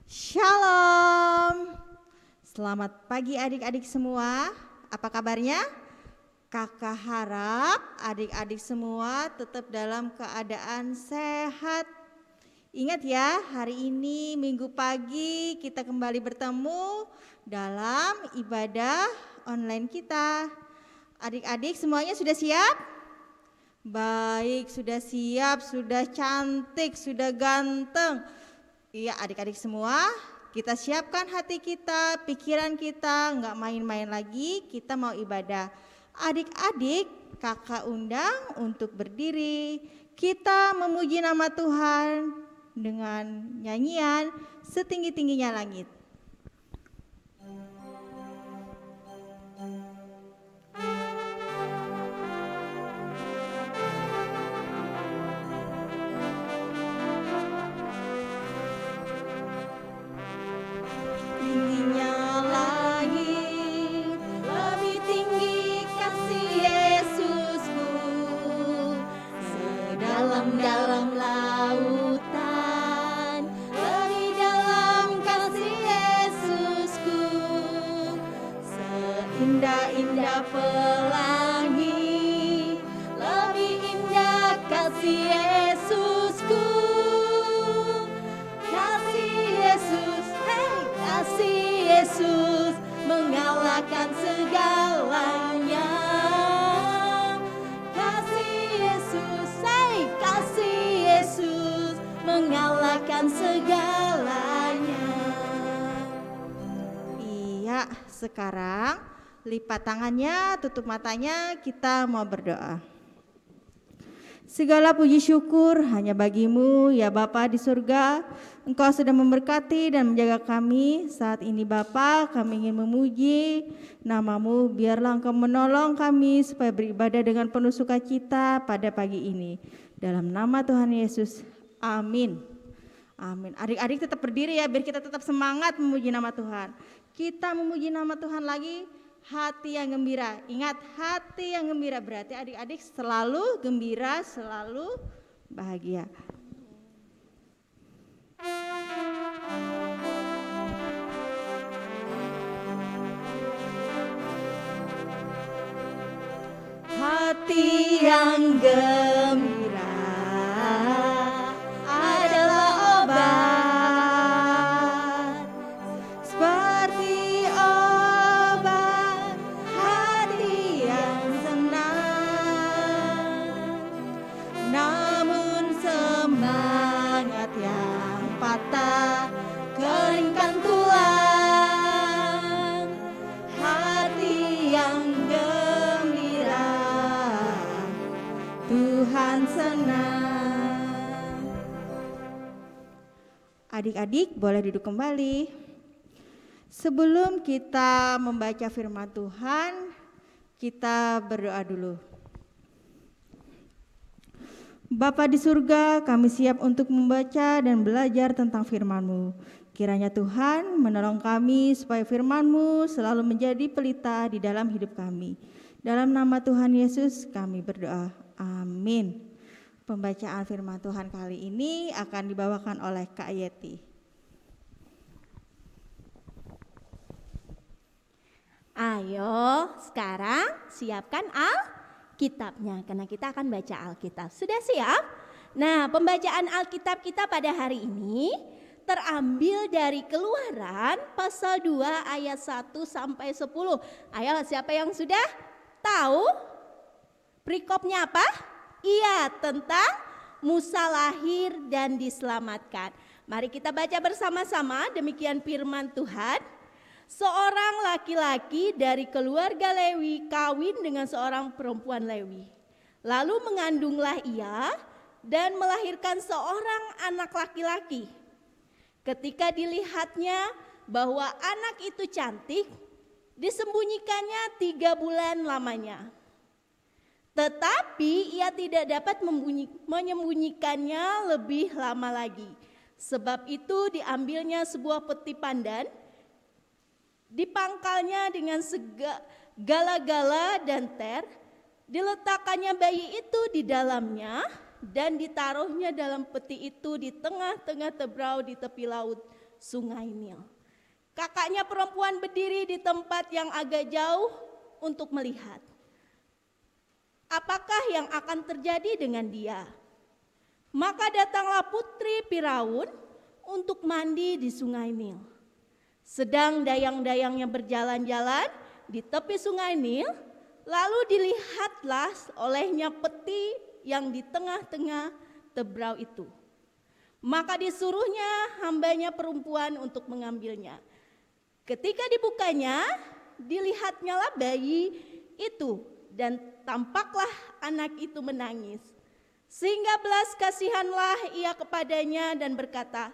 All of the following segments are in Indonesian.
Shalom. Selamat pagi adik-adik semua. Apa kabarnya? Kakak harap adik-adik semua tetap dalam keadaan sehat. Ingat ya, hari ini Minggu pagi kita kembali bertemu dalam ibadah online kita. Adik-adik semuanya sudah siap? Baik, sudah siap, sudah cantik, sudah ganteng. Iya adik-adik semua, kita siapkan hati kita, pikiran kita, nggak main-main lagi, kita mau ibadah. Adik-adik, kakak undang untuk berdiri, kita memuji nama Tuhan dengan nyanyian setinggi-tingginya langit. Dalam lautan, lebih dalam kasih Yesusku, seindah-indah pelangi, lebih indah kasih Yesusku, kasih Yesus, kasih Yesus mengalahkan segalanya. Kasih Yesus mengalahkan segalanya. Iya, sekarang lipat tangannya, tutup matanya, kita mau berdoa. Segala puji syukur hanya bagimu ya Bapa di surga. Engkau sudah memberkati dan menjaga kami. Saat ini Bapa, kami ingin memuji namamu. Biarlah Engkau menolong kami supaya beribadah dengan penuh sukacita pada pagi ini. Dalam nama Tuhan Yesus, amin. Amin. Adik-adik tetap berdiri ya, biar kita tetap semangat memuji nama Tuhan. Kita memuji nama Tuhan lagi, hati yang gembira. Ingat, hati yang gembira berarti adik-adik selalu gembira, selalu bahagia. Hati yang gembira adalah obat, seperti obat hati yang senang. Namun semangat yang patah keringkan tulang. Hati yang gembira Tuhan senang. Adik-adik boleh duduk kembali. Sebelum kita membaca firman Tuhan, kita berdoa dulu. Bapa di surga, kami siap untuk membaca dan belajar tentang firman-Mu. Kiranya Tuhan menolong kami supaya firman-Mu selalu menjadi pelita di dalam hidup kami. Dalam nama Tuhan Yesus kami berdoa. Amin. Pembacaan firman Tuhan kali ini akan dibawakan oleh Kak Yeti. Ayo sekarang siapkan Alkitabnya, karena kita akan baca Alkitab. Sudah siap? Nah, pembacaan Alkitab kita pada hari ini terambil dari Keluaran pasal 2 ayat 1 sampai 10. Ayo, siapa yang sudah tahu perikopnya apa? Iya, tentang Musa lahir dan diselamatkan. Mari kita baca bersama-sama, demikian firman Tuhan. Seorang laki-laki dari keluarga Lewi kawin dengan seorang perempuan Lewi. Lalu mengandunglah ia dan melahirkan seorang anak laki-laki. Ketika dilihatnya bahwa anak itu cantik, disembunyikannya 3 bulan lamanya. Tetapi ia tidak dapat menyembunyikannya lebih lama lagi. Sebab itu diambilnya sebuah peti pandan, dipangkalnya dengan gala-gala dan ter, diletakkannya bayi itu di dalamnya, dan ditaruhnya dalam peti itu di tengah-tengah tebrau di tepi laut Sungai Nil. Kakaknya perempuan berdiri di tempat yang agak jauh untuk melihat apakah yang akan terjadi dengan dia. Maka datanglah putri Firaun untuk mandi di Sungai Nil. Sedang dayang-dayangnya berjalan-jalan di tepi Sungai Nil, lalu dilihatlah olehnya peti yang di tengah-tengah tebrau itu. Maka disuruhnya hambanya perempuan untuk mengambilnya. Ketika dibukanya, dilihatnyalah bayi itu dan tampaklah anak itu menangis. Sehingga belas kasihanlah ia kepadanya dan berkata,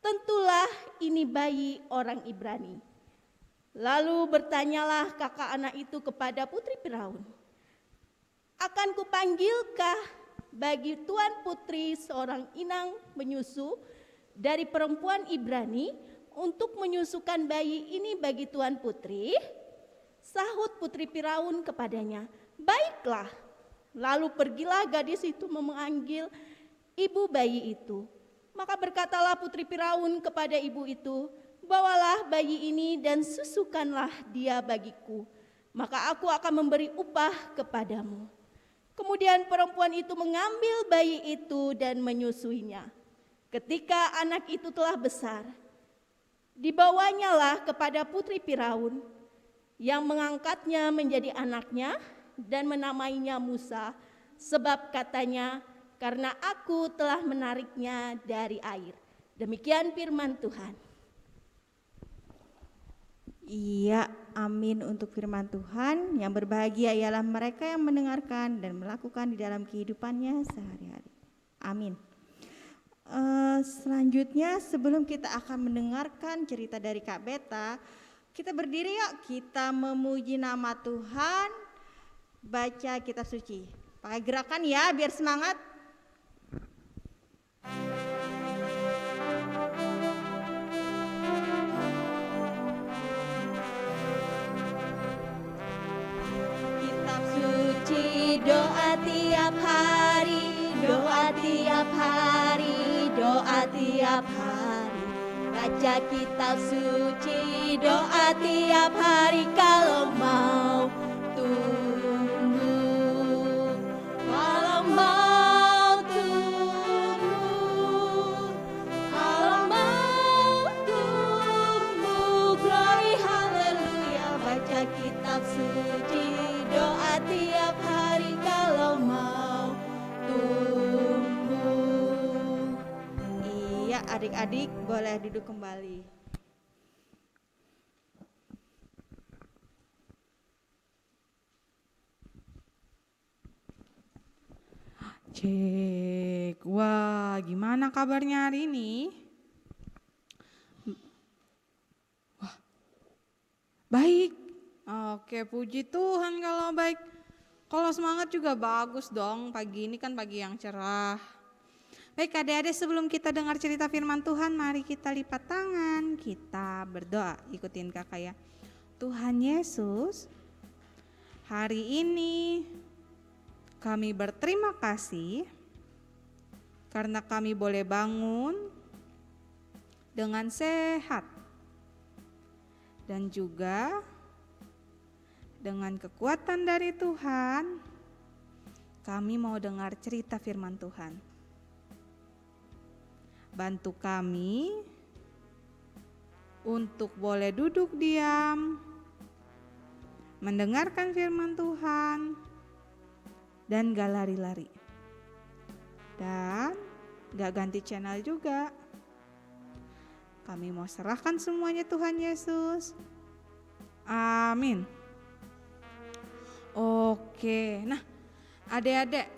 tentulah ini bayi orang Ibrani. Lalu bertanyalah kakak anak itu kepada putri Firaun, akan kupanggilkah bagi tuan putri seorang inang menyusu dari perempuan Ibrani untuk menyusukan bayi ini bagi tuan putri? Sahut putri Firaun kepadanya, baiklah. Lalu pergilah gadis itu memanggil ibu bayi itu. Maka berkatalah putri Firaun kepada ibu itu, bawalah bayi ini dan susukanlah dia bagiku, maka aku akan memberi upah kepadamu. Kemudian perempuan itu mengambil bayi itu dan menyusuinya. Ketika anak itu telah besar, dibawanyalah kepada putri Firaun, yang mengangkatnya menjadi anaknya dan menamainya Musa, sebab katanya, karena aku telah menariknya dari air. Demikian firman Tuhan. Iya, amin untuk firman Tuhan. Yang berbahagia ialah mereka yang mendengarkan dan melakukan di dalam kehidupannya sehari-hari. Amin. Selanjutnya sebelum kita akan mendengarkan cerita dari Kak Beta, kita berdiri yuk, kita memuji nama Tuhan, baca kitab suci. Pakai gerakan ya biar semangat. Kitab suci, doa tiap hari, doa tiap hari, doa tiap hari. Baca kitab suci, doa tiap hari kalau mau tumbuh, kalau mau tumbuh, kalau mau tumbuh. Glory haleluya. Baca kitab suci, doa tiap hari kalau mau tumbuh. Iya, adik-adik boleh duduk kembali. Cek, wah gimana kabarnya hari ini? Wah, baik. Oke, puji Tuhan kalau baik. Kalau semangat juga bagus dong, pagi ini kan pagi yang cerah. Baik adik-adik, sebelum kita dengar cerita firman Tuhan, mari kita lipat tangan, kita berdoa. Ikutin kakak ya. Tuhan Yesus, hari ini kami berterima kasih karena kami boleh bangun dengan sehat dan juga dengan kekuatan dari Tuhan. Kami mau dengar cerita firman Tuhan. Bantu kami untuk boleh duduk diam, mendengarkan firman Tuhan, dan gak lari-lari. Dan gak ganti channel juga. Kami mau serahkan semuanya Tuhan Yesus. Amin. Oke, nah adik-adik,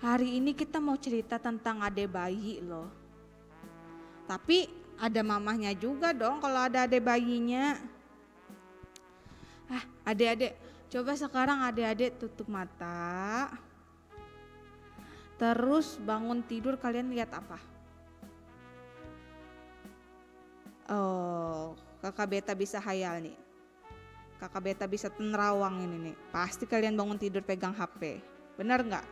hari ini kita mau cerita tentang adik bayi loh. Tapi ada mamahnya juga dong kalau ada adik bayinya. Adik-adik, coba sekarang adik-adik tutup mata. Terus bangun tidur, kalian lihat apa? Oh, kakak Beta bisa hayal nih. Kakak Beta bisa tenerawang ini nih. Pasti kalian bangun tidur pegang HP. Benar nggak?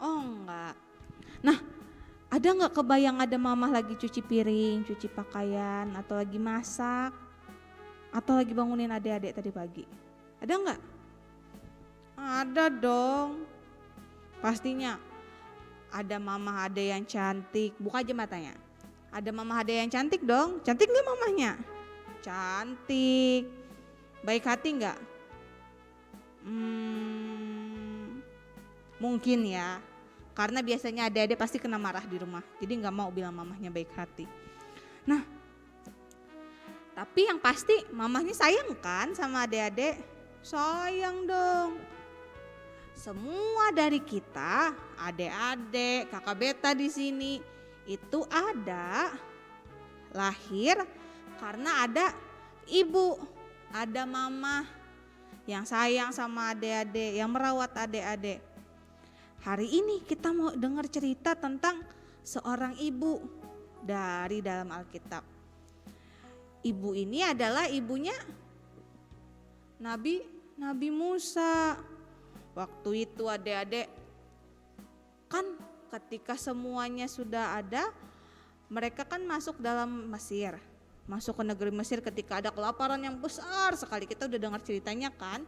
Oh enggak. Nah, Ada nggak kebayang ada mama lagi cuci piring, cuci pakaian, atau lagi masak, atau lagi bangunin adik-adik tadi pagi? Ada nggak? Ada dong. Pastinya ada mama ade yang cantik. Buka aja matanya. Ada mama ade yang cantik dong. Cantik nggak mamahnya? Cantik. Baik hati nggak? Mungkin ya. Karena biasanya adik-adik pasti kena marah di rumah. Jadi nggak mau bilang mamahnya baik hati. Nah, tapi yang pasti mamahnya sayang kan sama adik-adik? Sayang dong. Semua dari kita, adik-adik, kakak beta di sini itu ada lahir karena ada ibu, ada mama yang sayang sama adik-adik, yang merawat adik-adik. Hari ini kita mau dengar cerita tentang seorang ibu dari dalam Alkitab. Ibu ini adalah ibunya Nabi Musa. Waktu itu adik-adik kan ketika semuanya sudah ada, mereka kan masuk dalam Mesir. Masuk ke negeri Mesir ketika ada kelaparan yang besar sekali. Kita udah dengar ceritanya kan,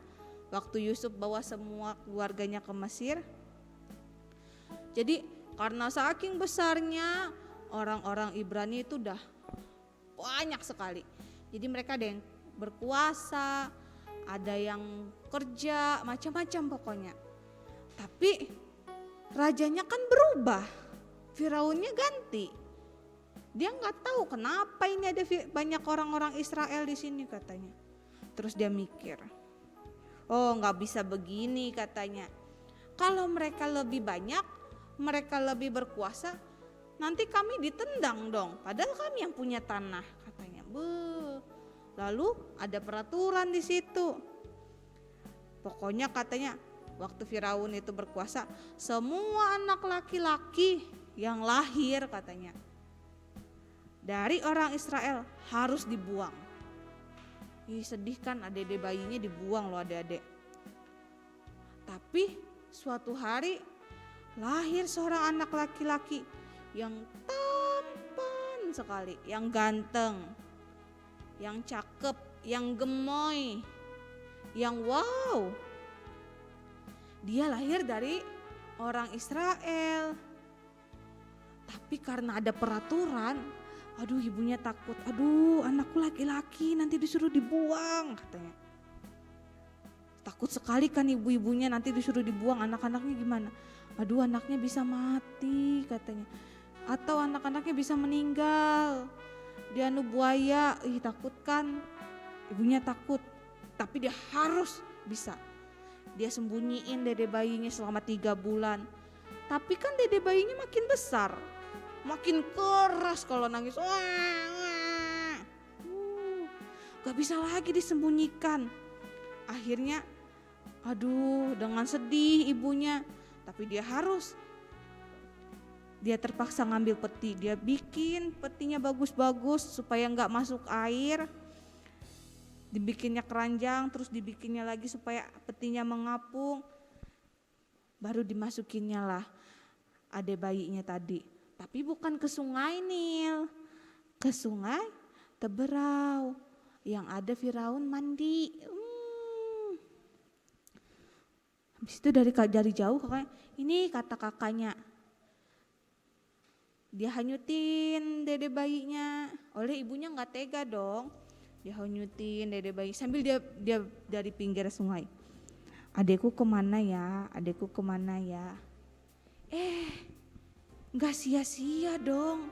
waktu Yusuf bawa semua keluarganya ke Mesir. Jadi karena saking besarnya orang-orang Ibrani itu udah banyak sekali. Jadi mereka ada yang berkuasa, ada yang kerja, macam-macam pokoknya. Tapi rajanya kan berubah, Firaunnya ganti. Dia nggak tahu kenapa ini ada banyak orang-orang Israel di sini katanya. Terus dia mikir, oh nggak bisa begini katanya. Kalau mereka lebih banyak, mereka lebih berkuasa, nanti kami ditendang dong. Padahal kami yang punya tanah katanya. Lalu ada peraturan di situ. Pokoknya katanya waktu Firaun itu berkuasa, semua anak laki-laki yang lahir katanya dari orang Israel harus dibuang. Ih, sedih kan, adik-adik bayinya dibuang loh adik-adik. Tapi suatu hari lahir seorang anak laki-laki yang tampan sekali, yang ganteng, yang cakep, yang gemoy, yang wow. Dia lahir dari orang Israel. Tapi karena ada peraturan, aduh ibunya takut, aduh anakku laki-laki nanti disuruh dibuang katanya. Takut sekali kan ibu-ibunya nanti disuruh dibuang, anak-anaknya gimana? Aduh anaknya bisa mati katanya. Atau anak-anaknya bisa meninggal. Dia buaya, takut kan? Ibunya takut. Tapi dia harus bisa. Dia sembunyiin dede bayinya selama 3 bulan. Tapi kan dede bayinya makin besar. Makin keras kalau nangis. Gak bisa lagi disembunyikan. Akhirnya aduh dengan sedih ibunya. Tapi dia terpaksa ngambil peti. Dia bikin petinya bagus-bagus supaya gak masuk air. Dibikinnya keranjang, terus dibikinnya lagi supaya petinya mengapung. Baru dimasukinnya lah adek bayinya tadi. Tapi bukan ke sungai Nil, ke sungai Teberau. Yang ada Firaun mandi. Habis itu dari jauh kakaknya, ini kata kakaknya. Dia hanyutin dede bayinya. Oleh ibunya gak tega dong. Dia hanyutin dede bayi sambil dia dari pinggir sungai. Adekku kemana ya? Adekku kemana ya? Gak sia-sia dong.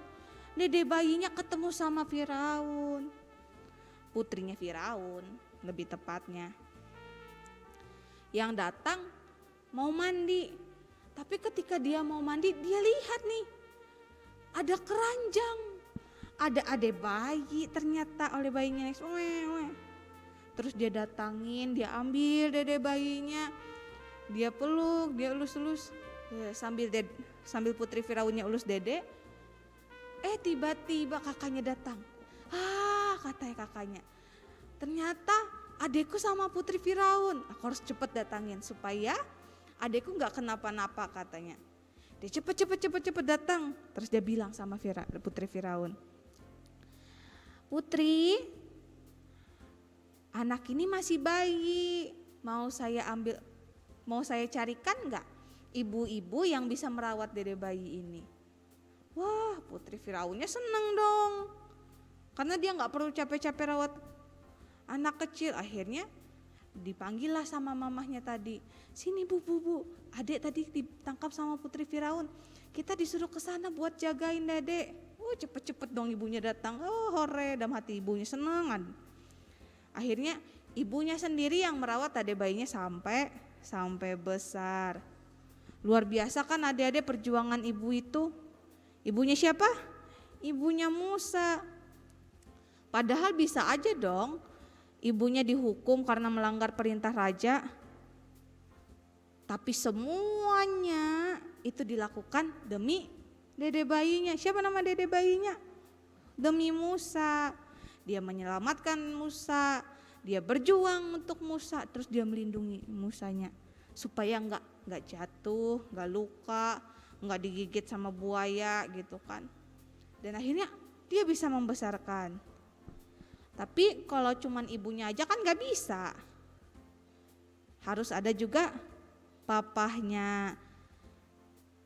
Dede bayinya ketemu sama Firaun. Putrinya Firaun lebih tepatnya. Yang datang mau mandi. Tapi ketika dia mau mandi, dia lihat nih. Ada keranjang. Ada adek bayi ternyata, oleh bayinya nangis. Terus dia datangin, dia ambil dede bayinya. Dia peluk, dia elus-elus. Sambil putri Firaunnya elus dede. Tiba-tiba kakaknya datang. Katanya kakaknya. Ternyata adekku sama putri Firaun. Aku harus cepat datangin supaya adekku gak kenapa-napa katanya. Dia cepet datang. Terus dia bilang sama putri Firaun, "Putri, anak ini masih bayi, mau saya carikan enggak ibu-ibu yang bisa merawat dede bayi ini?" Wah, putri Firaunnya seneng dong, karena dia enggak perlu capek-capek rawat anak kecil. Akhirnya dipanggillah sama mamahnya tadi, "Sini bu, adik tadi ditangkap sama putri Firaun, kita disuruh ke sana buat jagain dedek." Cepet-cepet dong ibunya datang. Hore, dalam hati ibunya senengan. Akhirnya ibunya sendiri yang merawat adik bayinya sampai besar. Luar biasa kan adik-adik perjuangan ibu itu. Ibunya siapa? Ibunya Musa. Padahal bisa aja dong ibunya dihukum karena melanggar perintah raja. Tapi semuanya itu dilakukan demi dede bayinya. Siapa nama dede bayinya? Demi Musa. Dia menyelamatkan Musa, dia berjuang untuk Musa, terus dia melindungi Musanya supaya enggak jatuh, enggak luka, enggak digigit sama buaya gitu kan. Dan akhirnya dia bisa membesarkan. Tapi kalau cuman ibunya aja kan enggak bisa. Harus ada juga papahnya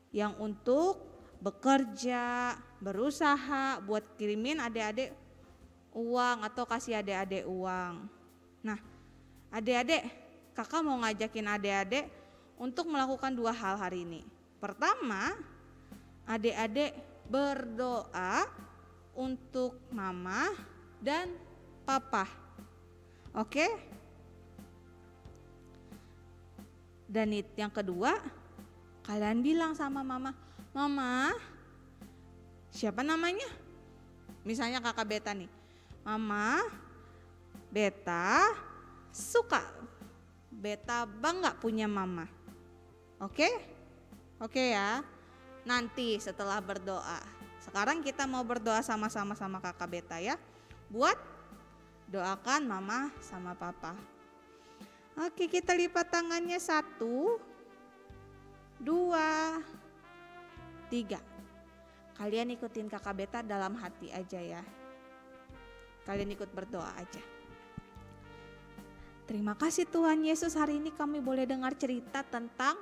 yang untuk bekerja, berusaha buat kirimin adik-adik uang atau kasih adik-adik uang. Nah, adik-adik, kakak mau ngajakin adik-adik untuk melakukan 2 hal hari ini. Pertama, adik-adik berdoa untuk mama dan papa. Oke? Dan yang kedua, kalian bilang sama mama, "Mama," siapa namanya? Misalnya kakak Beta nih. "Mama, Beta suka, Beta bangga punya mama." Oke? Oke ya. Nanti setelah berdoa. Sekarang kita mau berdoa sama-sama sama kakak Beta ya. Buat doakan mama sama papa. Oke, kita lipat tangannya 1, 2, 3. Kalian ikutin kakak Beta dalam hati aja ya. Kalian ikut berdoa aja. Terima kasih Tuhan Yesus, hari ini kami boleh dengar cerita tentang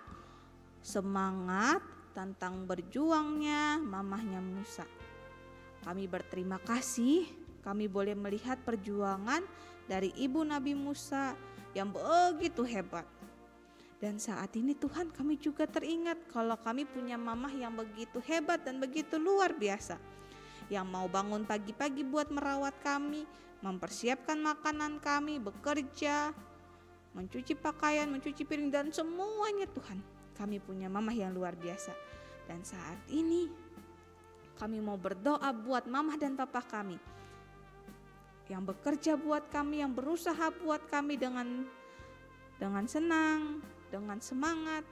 semangat, tentang berjuangnya mamahnya Musa. Kami berterima kasih, kami boleh melihat perjuangan dari ibu Nabi Musa yang begitu hebat. Dan saat ini Tuhan, kami juga teringat kalau kami punya mamah yang begitu hebat dan begitu luar biasa, yang mau bangun pagi-pagi buat merawat kami, mempersiapkan makanan kami, bekerja, mencuci pakaian, mencuci piring, dan semuanya Tuhan. Kami punya mamah yang luar biasa. Dan saat ini kami mau berdoa buat mamah dan papa kami yang bekerja buat kami, yang berusaha buat kami dengan senang, dengan semangat.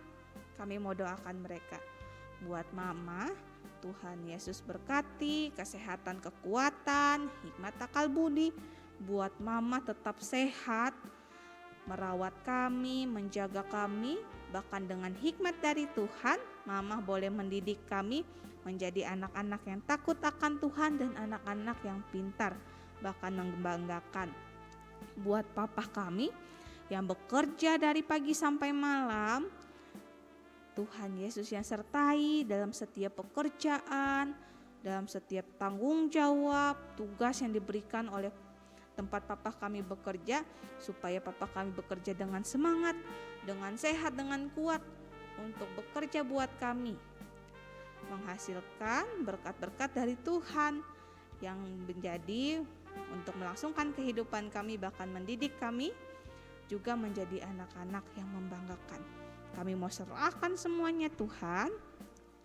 Kami mau doakan mereka. Buat mama, Tuhan Yesus berkati kesehatan, kekuatan, hikmat, akal budi. Buat mama tetap sehat, merawat kami, menjaga kami, bahkan dengan hikmat dari Tuhan, mama boleh mendidik kami menjadi anak-anak yang takut akan Tuhan dan anak-anak yang pintar, bahkan membanggakan. Buat papa kami yang bekerja dari pagi sampai malam, Tuhan Yesus yang sertai dalam setiap pekerjaan, dalam setiap tanggung jawab, tugas yang diberikan oleh tempat papa kami bekerja, supaya papa kami bekerja dengan semangat, dengan sehat, dengan kuat untuk bekerja buat kami, menghasilkan berkat-berkat dari Tuhan yang menjadi untuk melangsungkan kehidupan kami, bahkan mendidik kami juga menjadi anak-anak yang membanggakan. Kami mau serahkan semuanya Tuhan.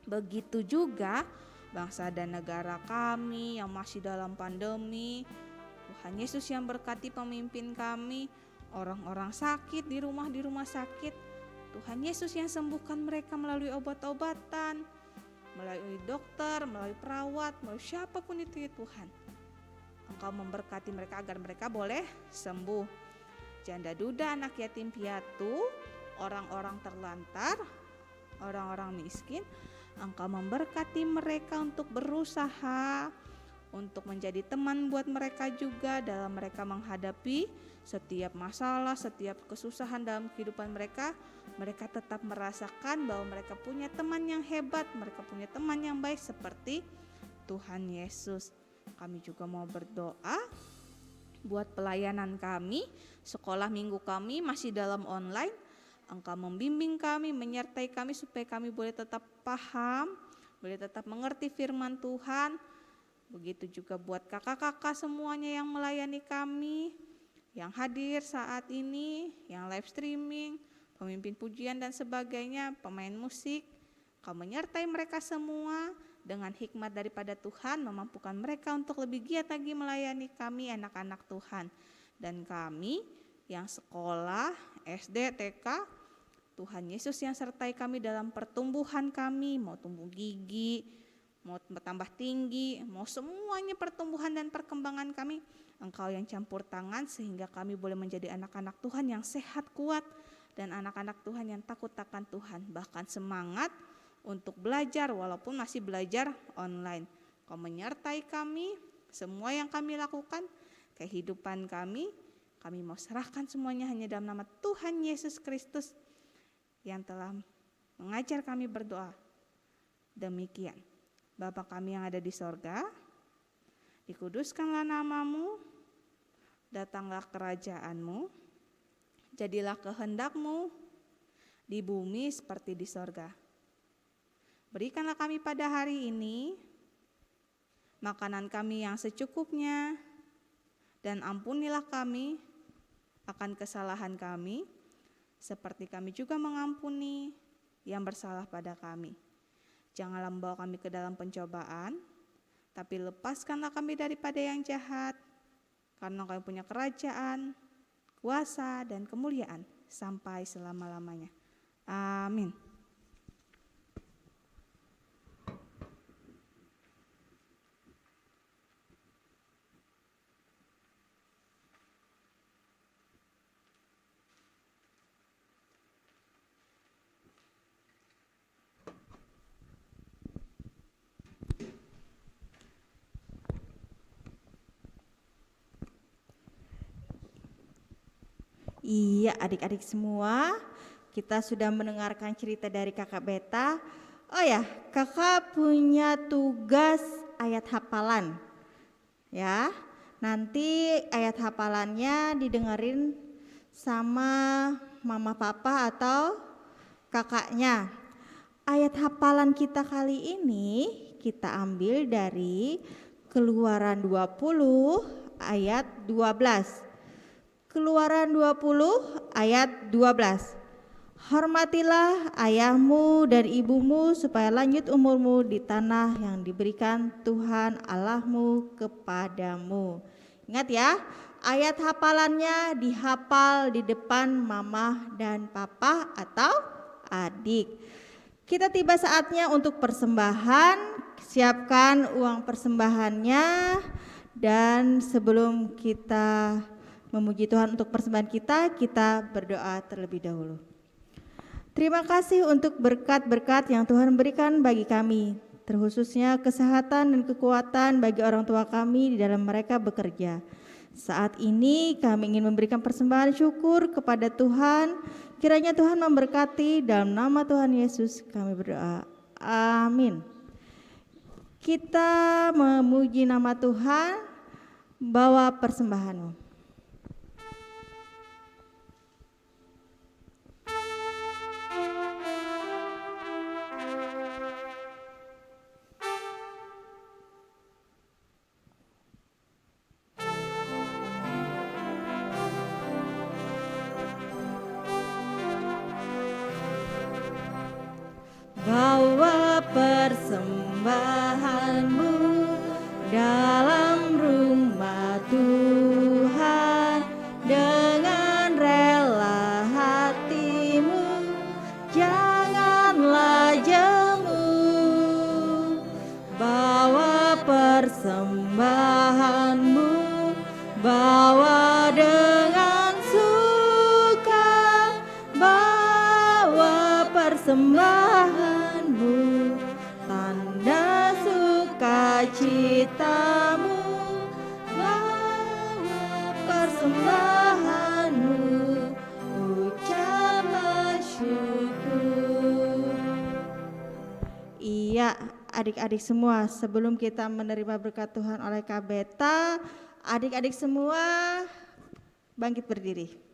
Begitu juga bangsa dan negara kami yang masih dalam pandemi. Tuhan Yesus yang berkati pemimpin kami, orang-orang sakit di rumah sakit. Tuhan Yesus yang sembuhkan mereka melalui obat-obatan, melalui dokter, melalui perawat, melalui siapapun itu ya Tuhan. Engkau memberkati mereka agar mereka boleh sembuh. Janda duda, anak yatim piatu, orang-orang terlantar, orang-orang miskin, Engkau memberkati mereka untuk berusaha, untuk menjadi teman buat mereka juga dalam mereka menghadapi setiap masalah, setiap kesusahan dalam kehidupan mereka. Mereka tetap merasakan bahwa mereka punya teman yang hebat, mereka punya teman yang baik seperti Tuhan Yesus. Kami juga mau berdoa buat pelayanan kami, sekolah minggu kami masih dalam online. Engkau membimbing kami, menyertai kami supaya kami boleh tetap paham, boleh tetap mengerti firman Tuhan. Begitu juga buat kakak-kakak semuanya yang melayani kami, yang hadir saat ini, yang live streaming, pemimpin pujian dan sebagainya, pemain musik. Kau menyertai mereka semua dengan hikmat daripada Tuhan, memampukan mereka untuk lebih giat lagi melayani kami anak-anak Tuhan. Dan kami yang sekolah, SD, TK, Tuhan Yesus yang sertai kami dalam pertumbuhan kami, mau tumbuh gigi, mau bertambah tinggi, mau semuanya pertumbuhan dan perkembangan kami, Engkau yang campur tangan sehingga kami boleh menjadi anak-anak Tuhan yang sehat, kuat, dan anak-anak Tuhan yang takut akan Tuhan, bahkan semangat untuk belajar walaupun masih belajar online. Kau menyertai kami, semua yang kami lakukan, kehidupan kami mau serahkan semuanya hanya dalam nama Tuhan Yesus Kristus yang telah mengajar kami berdoa. Demikian. Bapa kami yang ada di sorga, dikuduskanlah namamu, datanglah kerajaanmu, jadilah kehendakmu di bumi seperti di sorga. Berikanlah kami pada hari ini makanan kami yang secukupnya, dan ampunilah kami akan kesalahan kami, seperti kami juga mengampuni yang bersalah pada kami. Janganlah membawa kami ke dalam pencobaan, tapi lepaskanlah kami daripada yang jahat, karena Kau punya kerajaan, kuasa, dan kemuliaan sampai selama-lamanya. Amin. Iya, adik-adik semua, kita sudah mendengarkan cerita dari Kakak Beta. Oh ya, Kakak punya tugas ayat hafalan. Ya, nanti ayat hafalannya didengerin sama mama papa atau kakaknya. Ayat hafalan kita kali ini kita ambil dari Keluaran 20 ayat 12. Keluaran 20 ayat 12. Hormatilah ayahmu dan ibumu supaya lanjut umurmu di tanah yang diberikan Tuhan Allahmu kepadamu. Ingat ya, ayat hafalannya dihafal di depan mama dan papa atau adik. Kita tiba saatnya untuk persembahan. Siapkan uang persembahannya, dan sebelum kita memuji Tuhan untuk persembahan kita berdoa terlebih dahulu. Terima kasih untuk berkat-berkat yang Tuhan berikan bagi kami, terkhususnya kesehatan dan kekuatan bagi orang tua kami di dalam mereka bekerja. Saat ini kami ingin memberikan persembahan syukur kepada Tuhan. Kiranya Tuhan memberkati, dalam nama Tuhan Yesus kami berdoa. Amin. Kita memuji nama Tuhan, bawa persembahanmu. Bawa persembahanmu dalam rumah Tuhan. persembahanmu, ucapan syukur. Iya, adik-adik semua, sebelum kita menerima berkat Tuhan oleh Kak Beta, adik-adik semua bangkit berdiri.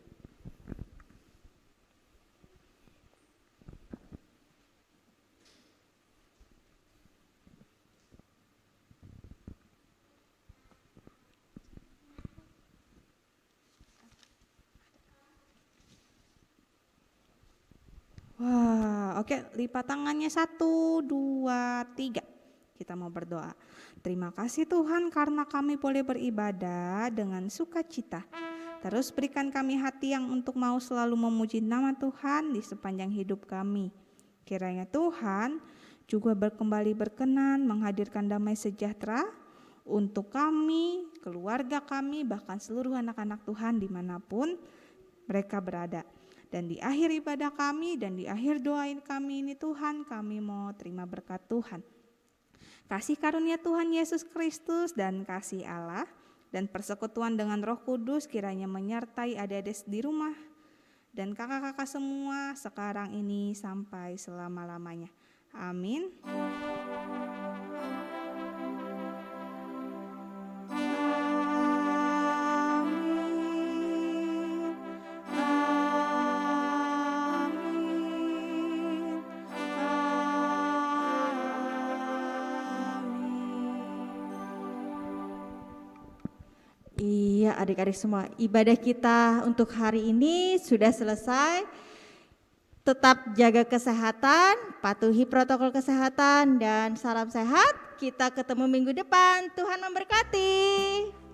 Wah, oke, lipat tangannya 1, 2, 3. Kita mau berdoa. Terima kasih Tuhan karena kami boleh beribadah dengan sukacita. Terus berikan kami hati yang untuk mau selalu memuji nama Tuhan di sepanjang hidup kami. Kiranya Tuhan juga kembali berkenan menghadirkan damai sejahtera untuk kami, keluarga kami, bahkan seluruh anak-anak Tuhan dimanapun mereka berada. Dan di akhir ibadah kami dan di akhir doain kami ini Tuhan, kami mau terima berkat Tuhan. Kasih karunia Tuhan Yesus Kristus dan kasih Allah dan persekutuan dengan Roh Kudus kiranya menyertai adik-adik di rumah dan kakak-kakak semua sekarang ini sampai selama-lamanya. Amin. Iya, adik-adik semua, ibadah kita untuk hari ini sudah selesai. Tetap jaga kesehatan, patuhi protokol kesehatan, dan salam sehat. Kita ketemu minggu depan. Tuhan memberkati.